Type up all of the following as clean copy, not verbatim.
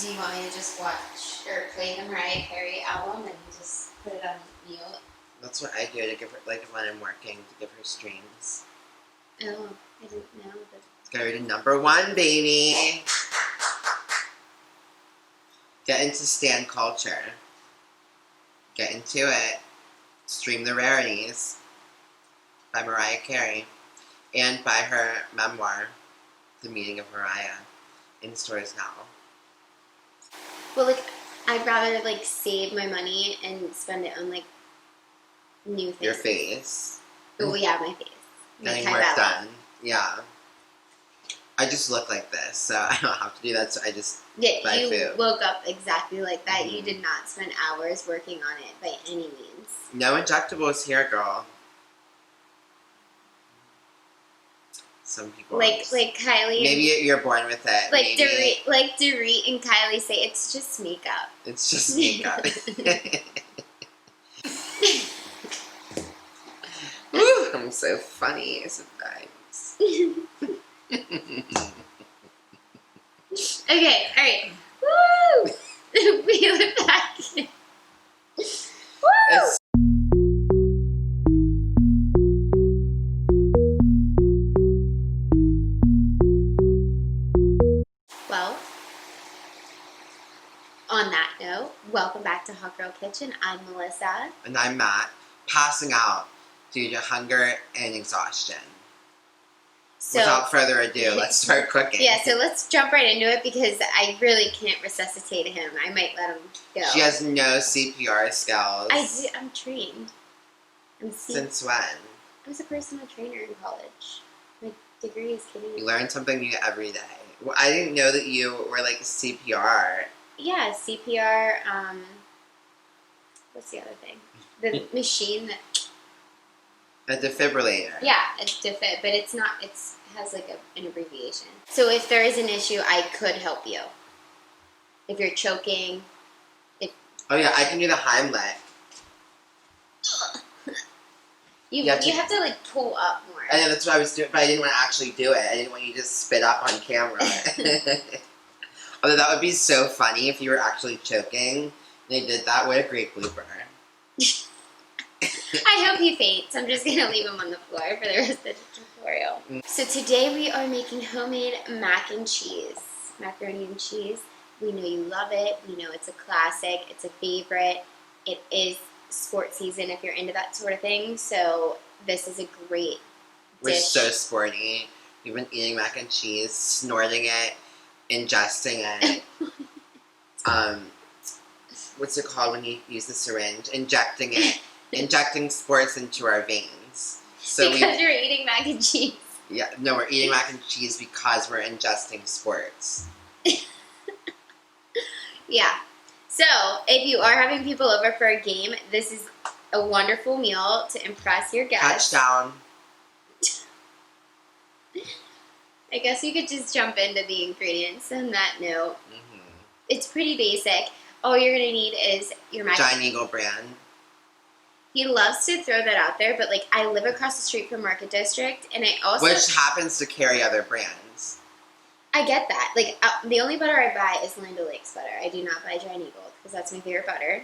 Do you want me to just watch or play the Mariah Carey album and just put it on mute? That's what I do to give her, like when I'm working, to give her streams. Oh, I didn't know that. Let's go to #1, baby. Get into stan culture. Get into it. Stream the Rarities by Mariah Carey. And buy her memoir, The Meeting of Mariah, in stores now. Well, like, I'd rather, like, save my money and spend it on, like, new things. Your face. Oh, yeah, my face. Getting work done. Yeah. I just look like this, so I don't have to do that, so I just buy you food. Woke up exactly like that. Mm-hmm. You did not spend hours working on it by any means. No injectables here, girl. Some people like Kylie. Maybe you're born with it. Like Dorit and Kylie say, it's just makeup. It's just makeup. Ooh, I'm so funny sometimes. Okay, alright. Woo! Reel it back in. Woo! Well, on that note, welcome back to Hot Girl Kitchen. I'm Melissa. And I'm Matt, passing out due to hunger and exhaustion. So, without further ado, let's start cooking. Yeah, so let's jump right into it because I really can't resuscitate him. I might let him go. She has no CPR skills. I'm trained. Since when? I was a personal trainer in college. My degree is kidding me. You learn something new every day. Well, I didn't know that you were like CPR. Yeah, CPR, what's the other thing? The machine that... A defibrillator. Yeah, a defib, but it's not, it has like an abbreviation. So if there is an issue, I could help you. If you're choking, Oh yeah, I can do the Heimlich. You have to like pull up more. I know, that's what I was doing, but I didn't want to actually do it. I didn't want you to just spit up on camera. Although that would be so funny if you were actually choking. They did that. What a great blooper. I hope he faints. I'm just going to leave him on the floor for the rest of the tutorial. So today we are making homemade mac and cheese. Macaroni and cheese. We know you love it. We know it's a classic. It's a favorite. It is sports season if you're into that sort of thing. So this is a great We're dish. so sporty. We've been eating mac and cheese, snorting it, ingesting it. What's it called when you use the syringe? Injecting it. Injecting sports into our veins. So because you're eating mac and cheese. Yeah, no, we're eating mac and cheese because we're ingesting sports. Yeah. So, if you are having people over for a game, this is a wonderful meal to impress your guests. Touchdown. I guess you could just jump into the ingredients on that note. Mm-hmm. It's pretty basic. All you're going to need is your mac. Giant Eagle brand. He loves to throw that out there, but like I live across the street from Market District, and I also... Which happens to carry other brands. I get that. Like, the only butter I buy is Land O'Lakes butter. I do not buy Giant Eagle because that's my favorite butter.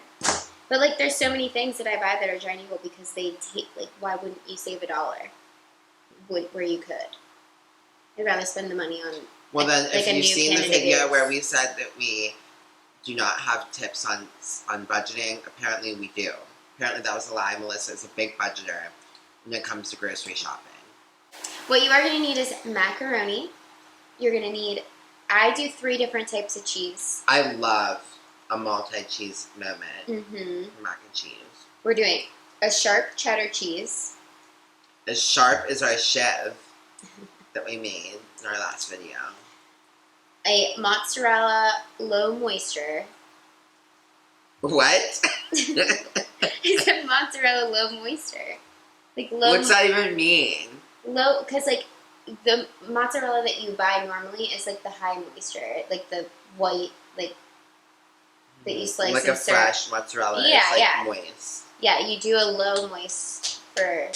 But, like, there's so many things that I buy that are Giant Eagle because they take, like, why wouldn't you save $1 where you could? I'd rather spend the money on, well, then, like if you've seen the video Goose. where we said that we do not have tips on budgeting, apparently we do. Apparently that was a lie. Melissa is a big budgeter when it comes to grocery shopping. What you are going to need is macaroni. You're going to need, I do 3 different types of cheese. I love a multi-cheese moment. Mm-hmm. Mac and cheese. We're doing a sharp cheddar cheese. As sharp as our chev that we made in our last video. A mozzarella low moisture. What? It's a mozzarella low moisture. Like low. What's that even mean? Low, because like the mozzarella that you buy normally is like the high moisture, like the white, like that you slice like and a serve. fresh mozzarella. Yeah, it's like yeah. moist. Yeah, you do a low moist for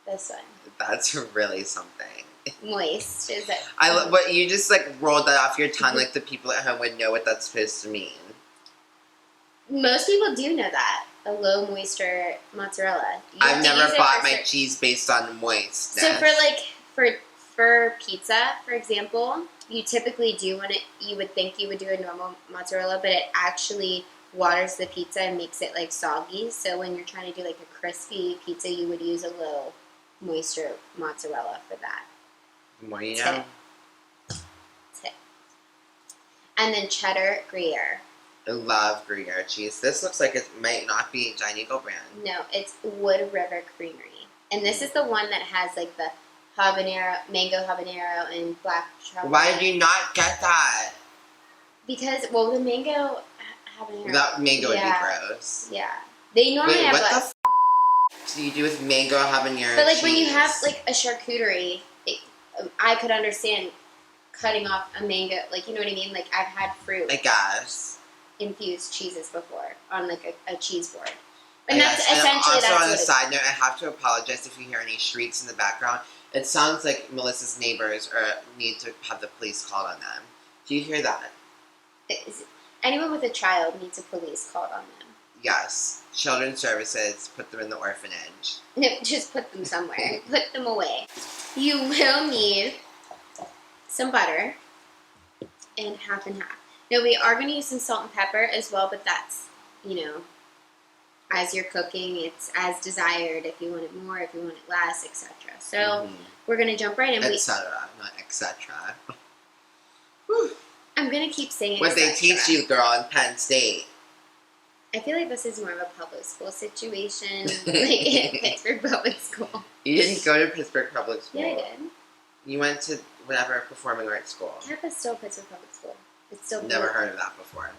this one. That's really something. Moist. Is it? But you just like rolled that off your tongue like the people at home would know what that's supposed to mean. Most people do know that. A low moisture mozzarella. I've never bought my cheese based on moist. So for pizza, for example, you typically do you would think you would do a normal mozzarella, but it actually waters the pizza and makes it like soggy. So when you're trying to do like a crispy pizza, you would use a low moisture mozzarella for that. More you know. Tip. And then cheddar Gruyere. I love Gruyere cheese. This looks like it might not be Giant Eagle brand. No, it's Wood River Creamery. And this is the one that has like the mango habanero and black chocolate. Why did you not get that? Because, well, the mango habanero. That mango would be gross. Yeah. They normally have what the do you do with mango habanero But like cheese? when you have like a charcuterie, I could understand cutting off a mango, like, you know what I mean? Like, I've had fruit. I guess. Infused cheeses before on like a cheese board. And that's essentially also that's on a side note, I have to apologize if you hear any shrieks in the background. It sounds like Melissa's neighbors need to have the police called on them. Do you hear that? Anyone with a child needs a police called on them. Yes. Children's Services, put them in the orphanage. No, just put them somewhere. Put them away. You will need some butter and half and half. Now, we are going to use some salt and pepper as well, but that's, as you're cooking, it's as desired. If you want it more, if you want it less, etc. So, we're going to jump right in. Etc., not etc. I'm going to keep saying what they teach you, girl, in Penn State. I feel like this is more of a public school situation, like Pittsburgh Public School. You didn't go to Pittsburgh Public School. Yeah, I did. You went to whatever performing arts school. Kappa's still Pittsburgh Public School. It's still never heard of that before.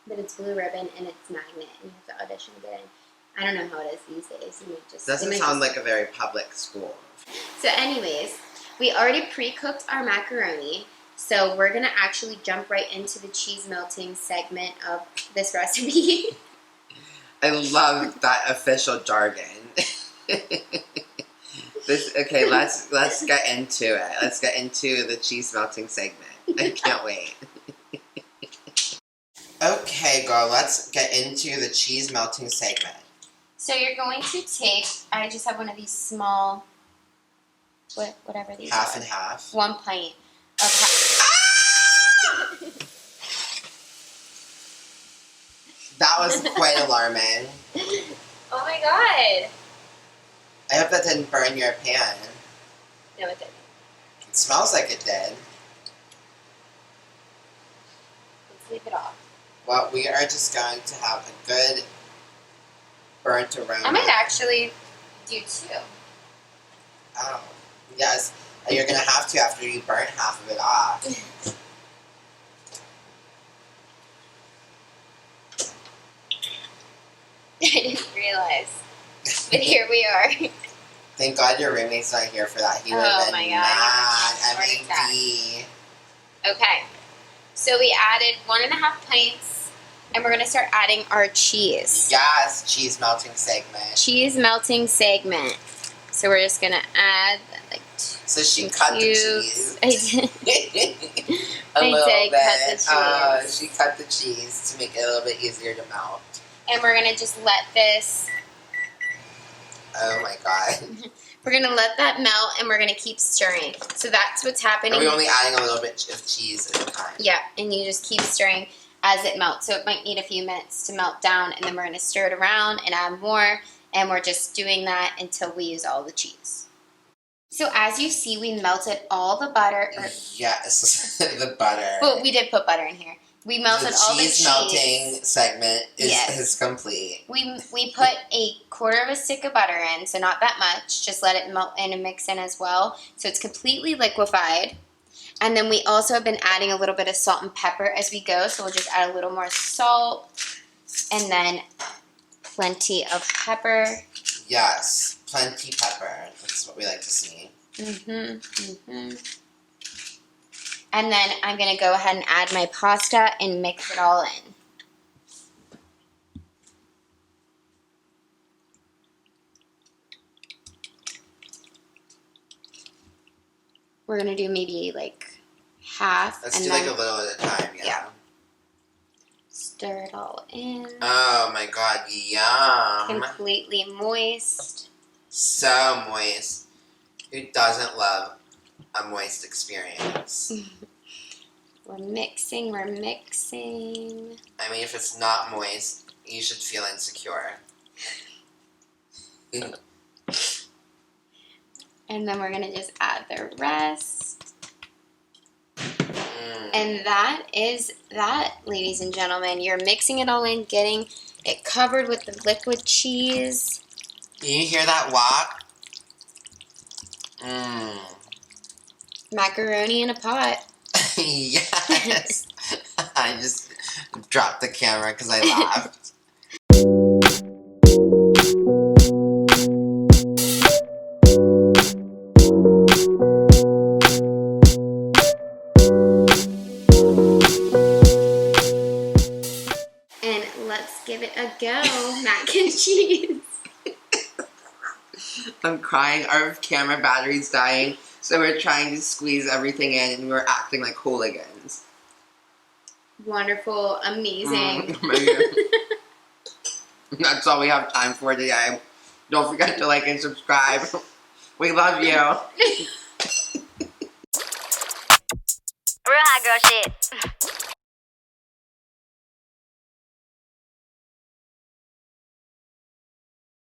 But it's blue ribbon and it's magnet, and you have to audition to get in. I don't know how it is these days. Doesn't sound like a very public school. So, anyways, we already pre-cooked our macaroni, so we're gonna actually jump right into the cheese melting segment of this recipe. I love that official jargon. Okay, let's get into it. Let's get into the cheese melting segment. I can't wait. Okay, girl, let's get into the cheese melting segment. So you're going to take, I just have one of these small, whatever these half are. and half. 1 pint of That was quite alarming. Oh my god. I hope that didn't burn your pan. No, it didn't. It smells like it did. Let's leave it off. Well, we are just going to have a good burnt aroma. I might actually do 2. Oh, yes. You're going to have to after you burnt half of it off. I didn't realize. But here we are. Thank God your roommate's not here for that. He would have been mad. M-A-D. Okay. So we added 1.5 pints, and we're going to start adding our cheese. Yes, cheese melting segment. Cheese melting segment. So we're just going to add like so she cut the cheese. I did. a little bit. Cut the cheese. She cut the cheese to make it a little bit easier to melt. And we're going to just let this... Oh my god. We're going to let that melt, and we're going to keep stirring. So that's what's happening. Are we only adding a little bit of cheese at a time? Yeah, and you just keep stirring as it melts. So it might need a few minutes to melt down, and then we're going to stir it around and add more, and we're just doing that until we use all the cheese. So as you see, we melted all the butter. Yes, the butter. Well, we did put butter in here. We melted all the cheese. The cheese melting segment is complete. We put 1/4 of a stick of butter in, so not that much. Just let it melt in and mix in as well. So it's completely liquefied. And then we also have been adding a little bit of salt and pepper as we go. So we'll just add a little more salt and then plenty of pepper. Yes, plenty pepper. That's what we like to see. And then I'm going to go ahead and add my pasta and mix it all in. We're gonna do maybe like half. Let's and do then like a little at a time, yeah. Stir it all in. Oh my god, yum. Completely moist. So moist. Who doesn't love a moist experience? We're mixing, we're mixing. I mean, if it's not moist, you should feel insecure. And then we're gonna just add the rest. And that is that, ladies and gentlemen. You're mixing it all in, getting it covered with the liquid cheese. Do you hear that wok? Macaroni in a pot. Yes. I just dropped the camera because I laughed. And let's give it a go. Mac and cheese. I'm crying. Our camera battery's dying, so we're trying to squeeze everything in, and we're acting like hooligans. Wonderful, amazing. That's all we have time for today. Don't forget to like and subscribe. We love you. Real hot girl shit.